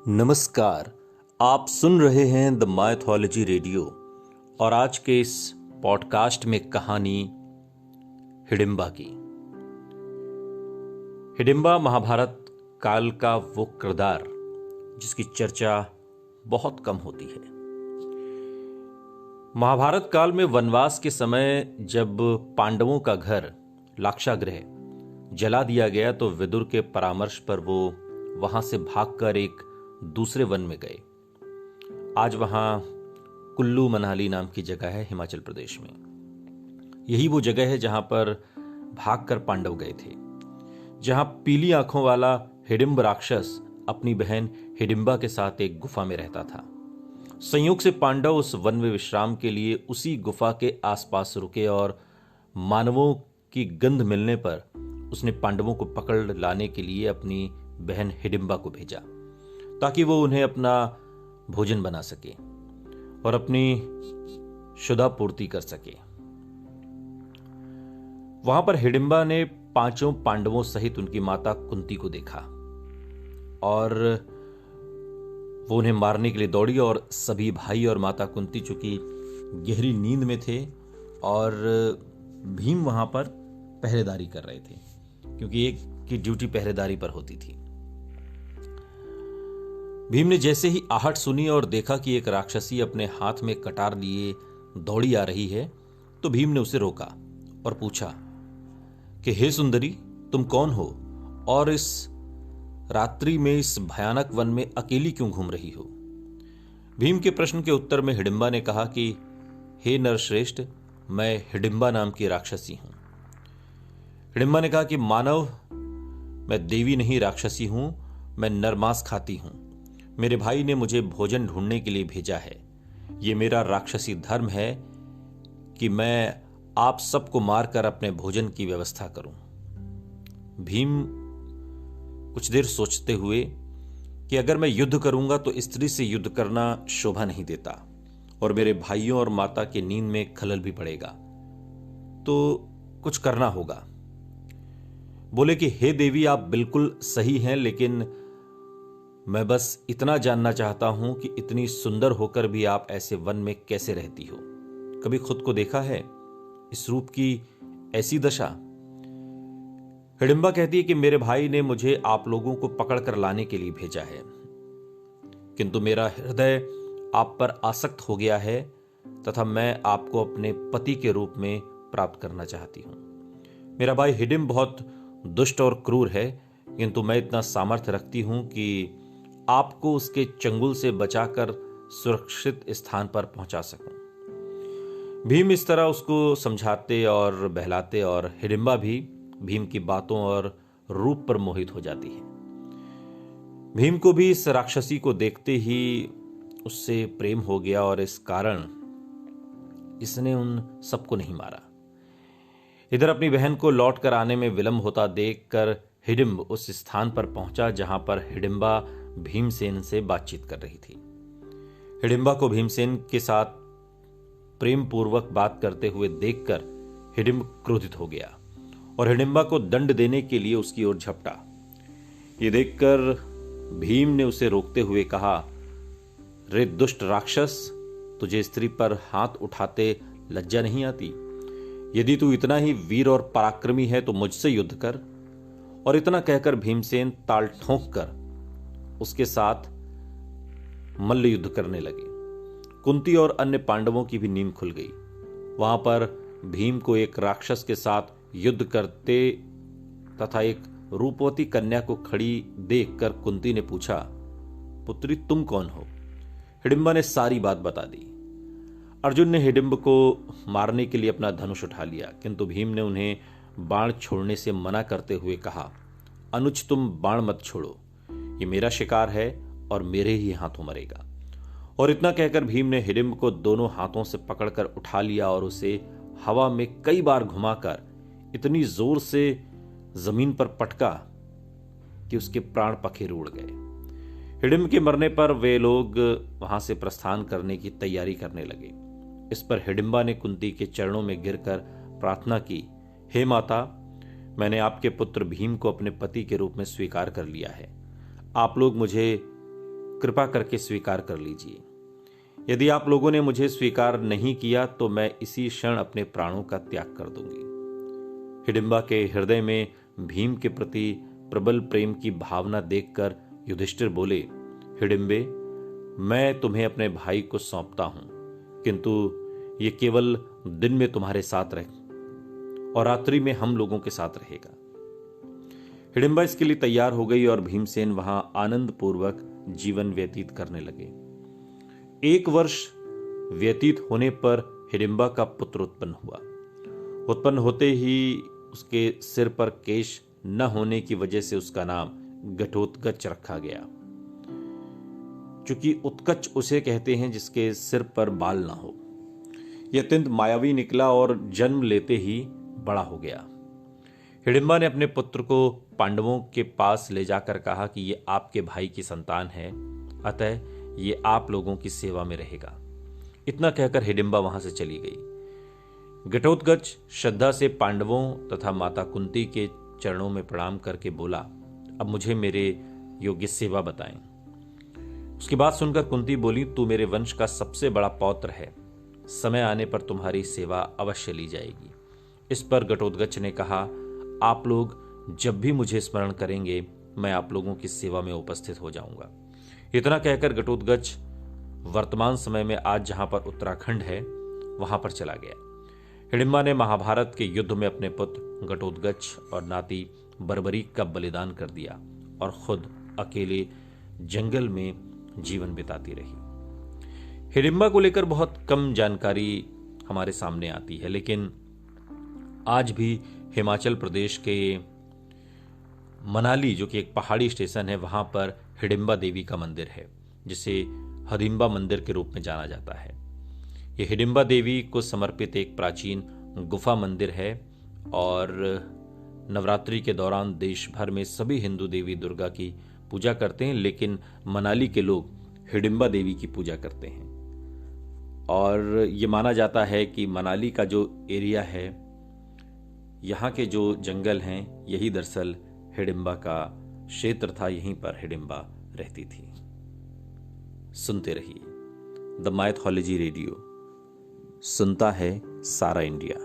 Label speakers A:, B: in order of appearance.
A: नमस्कार। आप सुन रहे हैं द माइथोलॉजी रेडियो और आज के इस पॉडकास्ट में कहानी हिडिंबा की। हिडिंबा महाभारत काल का वो किरदार जिसकी चर्चा बहुत कम होती है। महाभारत काल में वनवास के समय जब पांडवों का घर लाक्षागृह जला दिया गया तो विदुर के परामर्श पर वो वहां से भागकर एक दूसरे वन में गए। आज वहां कुल्लू मनाली नाम की जगह है हिमाचल प्रदेश में। यही वो जगह है जहां पर भागकर पांडव गए थे, जहां पीली आंखों वाला हिडिंब राक्षस अपनी बहन हिडिंबा के साथ एक गुफा में रहता था। संयोग से पांडव उस वन में विश्राम के लिए उसी गुफा के आसपास रुके और मानवों की गंध मिलने पर उसने पांडवों को पकड़ लाने के लिए अपनी बहन हिडिंबा को भेजा ताकि वो उन्हें अपना भोजन बना सके और अपनी क्षुधा पूर्ति कर सके। वहां पर हिडिंबा ने पांचों पांडवों सहित उनकी माता कुंती को देखा और वो उन्हें मारने के लिए दौड़ी और सभी भाई और माता कुंती चूंकि गहरी नींद में थे और भीम वहां पर पहरेदारी कर रहे थे क्योंकि एक की ड्यूटी पहरेदारी पर होती थी। भीम ने जैसे ही आहट सुनी और देखा कि एक राक्षसी अपने हाथ में कटार लिए दौड़ी आ रही है तो भीम ने उसे रोका और पूछा कि हे सुंदरी, तुम कौन हो और इस रात्रि में इस भयानक वन में अकेली क्यों घूम रही हो? भीम के प्रश्न के उत्तर में हिडिंबा ने कहा कि हे नरश्रेष्ठ, मैं हिडिंबा नाम की राक्षसी हूं। हिडिंबा ने कहा कि मानव, मैं देवी नहीं राक्षसी हूं, मैं नरमांस खाती हूं। मेरे भाई ने मुझे भोजन ढूंढने के लिए भेजा है। यह मेरा राक्षसी धर्म है कि मैं आप सबको मारकर अपने भोजन की व्यवस्था करूं। भीम कुछ देर सोचते हुए कि अगर मैं युद्ध करूंगा तो स्त्री से युद्ध करना शोभा नहीं देता और मेरे भाइयों और माता के नींद में खलल भी पड़ेगा, तो कुछ करना होगा। बोले कि हे देवी, आप बिल्कुल सही हैं, लेकिन मैं बस इतना जानना चाहता हूं कि इतनी सुंदर होकर भी आप ऐसे वन में कैसे रहती हो? कभी खुद को देखा है इस रूप की ऐसी दशा? हिडिंबा कहती है कि मेरे भाई ने मुझे आप लोगों को पकड़ कर लाने के लिए भेजा है, किंतु मेरा हृदय आप पर आसक्त हो गया है तथा मैं आपको अपने पति के रूप में प्राप्त करना चाहती हूं। मेरा भाई हिडिंब बहुत दुष्ट और क्रूर है, किंतु मैं इतना सामर्थ्य रखती हूं कि आपको उसके चंगुल से बचाकर सुरक्षित स्थान पर पहुंचा सकूं। भीम इस तरह उसको समझाते और बहलाते और हिडिंबा भी भीम की बातों और रूप पर मोहित हो जाती है। भीम को भी इस राक्षसी को देखते ही उससे प्रेम हो गया और इस कारण इसने उन सबको नहीं मारा। इधर अपनी बहन को लौट कर आने में विलंब होता देखकर हिडिंब उस स्थान पर पहुंचा जहां पर हिडिंबा भीमसेन से बातचीत कर रही थी। हिडिंबा को भीमसेन के साथ प्रेम पूर्वक बात करते हुए देखकर हिडिंब क्रोधित हो गया और हिडिंबा को दंड देने के लिए उसकी ओर झपटा। ये देखकर भीम ने उसे रोकते हुए कहा, रे दुष्ट राक्षस, तुझे स्त्री पर हाथ उठाते लज्जा नहीं आती? यदि तू इतना ही वीर और पराक्रमी है तो मुझसे युद्ध कर। और इतना कहकर भीमसेन ताल ठोंक कर उसके साथ मल्ल युद्ध करने लगे। कुंती और अन्य पांडवों की भी नींद खुल गई। वहां पर भीम को एक राक्षस के साथ युद्ध करते तथा एक रूपवती कन्या को खड़ी देखकर कुंती ने पूछा, पुत्री, तुम कौन हो? हिडिंबा ने सारी बात बता दी। अर्जुन ने हिडिंब को मारने के लिए अपना धनुष उठा लिया, किंतु भीम ने उन्हें बाण छोड़ने से मना करते हुए कहा, अनुज, तुम बाण मत छोड़ो, ये मेरा शिकार है और मेरे ही हाथों मरेगा। और इतना कहकर भीम ने हिडिंब को दोनों हाथों से पकड़कर उठा लिया और उसे हवा में कई बार घुमाकर इतनी जोर से जमीन पर पटका कि उसके प्राण पखेरु उड़ गए। हिडिंब के मरने पर वे लोग वहां से प्रस्थान करने की तैयारी करने लगे। इस पर हिडिंबा ने कुंती के चरणों में गिरकर प्रार्थना की, हे माता, मैंने आपके पुत्र भीम को अपने पति के रूप में स्वीकार कर लिया है। आप लोग मुझे कृपा करके स्वीकार कर लीजिए। यदि आप लोगों ने मुझे स्वीकार नहीं किया तो मैं इसी क्षण अपने प्राणों का त्याग कर दूंगी। हिडिंबा के हृदय में भीम के प्रति प्रबल प्रेम की भावना देखकर युधिष्ठिर बोले, हिडिंबे, मैं तुम्हें अपने भाई को सौंपता हूं, किंतु ये केवल दिन में तुम्हारे साथ रहे और रात्रि में हम लोगों के साथ रहेगा। हिडिंबा इसके लिए तैयार हो गई और भीमसेन वहां आनंद पूर्वक जीवन व्यतीत करने लगे। 1 वर्ष व्यतीत होने पर हिडिंबा का पुत्र उत्पन्न हुआ। उत्पन्न होते ही उसके सिर पर केश न होने की वजह से उसका नाम घटोत्कच रखा गया, क्योंकि उत्कच उसे कहते हैं जिसके सिर पर बाल ना हो। यह अत्यंत मायावी निकला और जन्म लेते ही बड़ा हो गया। हिडिंबा ने अपने पुत्र को पांडवों के पास ले जाकर कहा कि यह आपके भाई की संतान है, अतः ये आप लोगों की सेवा में रहेगा। इतना कहकर हिडिंबा वहां से चली गई। घटोत्कच श्रद्धा से पांडवों तथा माता कुंती के चरणों में प्रणाम करके बोला, अब मुझे मेरे योग्य सेवा बताएं। उसकी बात सुनकर कुंती बोली, तू मेरे वंश का सबसे बड़ा पौत्र है, समय आने पर तुम्हारी सेवा अवश्य ली जाएगी। इस पर घटोत्कच ने कहा, आप लोग जब भी मुझे स्मरण करेंगे मैं आप लोगों की सेवा में उपस्थित हो जाऊंगा। इतना कहकर घटोत्कच वर्तमान समय में आज जहां पर उत्तराखंड है वहां पर चला गया। हिडिंबा ने महाभारत के युद्ध में अपने पुत्र घटोत्कच और नाती बर्बरीक का बलिदान कर दिया और खुद अकेले जंगल में जीवन बिताती रही। हिडिंबा को लेकर बहुत कम जानकारी हमारे सामने आती है, लेकिन आज भी हिमाचल प्रदेश के मनाली, जो कि एक पहाड़ी स्टेशन है, वहां पर हिडिंबा देवी का मंदिर है, जिसे हिडिंबा मंदिर के रूप में जाना जाता है। यह हिडिंबा देवी को समर्पित एक प्राचीन गुफा मंदिर है और नवरात्रि के दौरान देश भर में सभी हिंदू देवी दुर्गा की पूजा करते हैं, लेकिन मनाली के लोग हिडिंबा देवी की पूजा करते हैं। और ये माना जाता है कि मनाली का जो एरिया है, यहाँ के जो जंगल हैं, यही दरअसल हिडिंबा का क्षेत्र था, यहीं पर हिडिंबा रहती थी। सुनते रहिए द माइथोलॉजी रेडियो, सुनता है सारा इंडिया।